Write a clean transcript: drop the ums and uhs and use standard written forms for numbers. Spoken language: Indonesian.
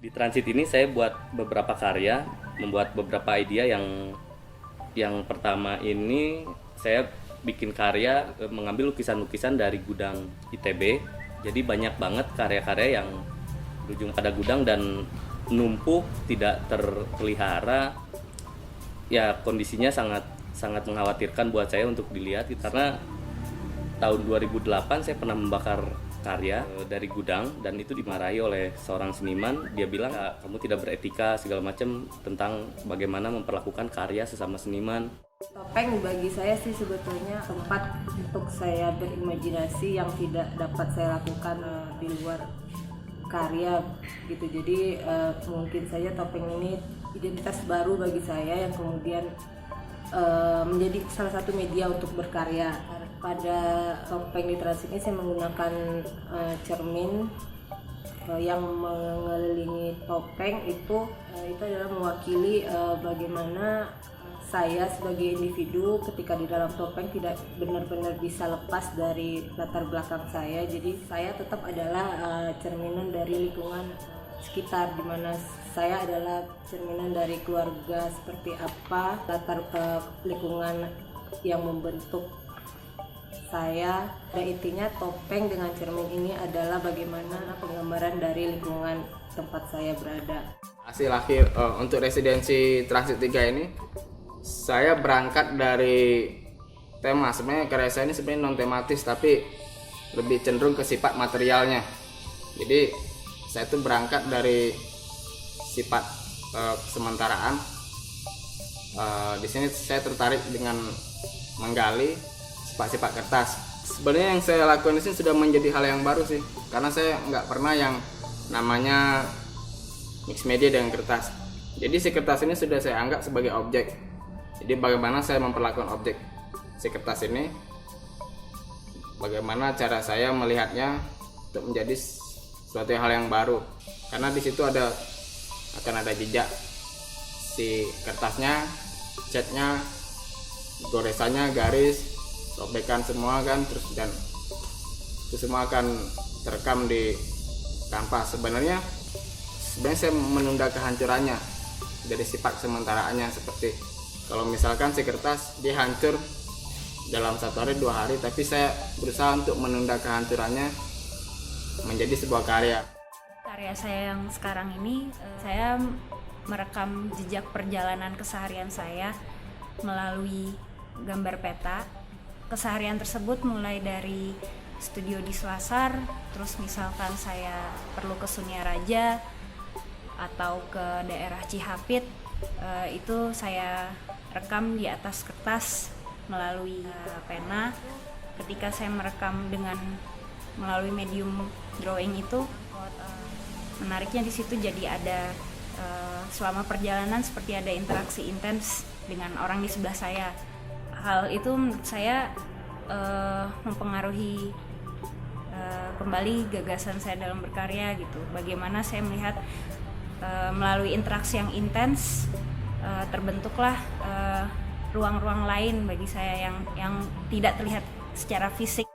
Di transit ini saya buat beberapa karya, membuat beberapa idea yang pertama ini saya bikin karya mengambil lukisan-lukisan dari gudang ITB. Jadi banyak banget karya-karya yang berujung pada gudang dan numpuk, tidak terpelihara. Ya kondisinya sangat mengkhawatirkan buat saya untuk dilihat karena tahun 2008 saya pernah membakar karya dari gudang dan itu dimarahi oleh seorang seniman. Dia bilang kamu tidak beretika segala macam tentang bagaimana memperlakukan karya sesama seniman. Topeng bagi saya sih sebetulnya tempat untuk saya berimajinasi yang tidak dapat saya lakukan di luar karya gitu. Jadi mungkin saja topeng ini identitas baru bagi saya yang kemudian menjadi salah satu media untuk berkarya. Pada topeng di transit ini saya menggunakan cermin yang mengelilingi topeng itu adalah mewakili bagaimana saya sebagai individu ketika di dalam topeng tidak benar-benar bisa lepas dari latar belakang saya. Jadi saya tetap adalah cerminan dari lingkungan sekitar, di mana saya adalah cerminan dari keluarga seperti apa, latar lingkungan yang membentuk saya. Dan intinya topeng dengan cermin ini adalah bagaimana penggambaran dari lingkungan tempat saya berada. Hasil akhir untuk residensi Transit 3 ini saya berangkat dari tema. Sebenarnya karya saya ini sebenarnya non tematis tapi lebih cenderung ke sifat materialnya. Jadi saya tuh berangkat dari sifat kesementaraan. Di sini saya tertarik dengan menggali sifat-sifat kertas. Sebenarnya yang saya lakukan di sini sudah menjadi hal yang baru sih, karena saya nggak pernah yang namanya mix media dengan kertas. Jadi si kertas ini sudah saya anggap sebagai objek. Jadi bagaimana saya memperlakukan objek si kertas ini, bagaimana cara saya melihatnya untuk menjadi suatu hal yang baru. Karena di situ akan ada jejak si kertasnya, catnya, goresannya, garis, sobekan semua kan, terus dan itu semua akan terekam di kanvas. Sebenarnya saya menunda kehancurannya dari sifat sementaraannya. Seperti kalau misalkan si kertas dia hancur dalam 1 hari 2 hari, tapi saya berusaha untuk menunda kehancurannya menjadi sebuah karya. Karya saya yang sekarang ini, saya merekam jejak perjalanan keseharian saya melalui gambar peta. Keseharian tersebut mulai dari studio di Selasar, terus misalkan saya perlu ke Suniaraja atau ke daerah Cihapit, itu saya rekam di atas kertas melalui pena. Ketika saya merekam melalui medium drawing itu, menariknya di situ jadi ada selama perjalanan seperti ada interaksi intens dengan orang di sebelah saya. Hal itu menurut saya mempengaruhi kembali gagasan saya dalam berkarya gitu. Bagaimana saya melihat melalui interaksi yang intens terbentuklah ruang-ruang lain bagi saya yang tidak terlihat secara fisik.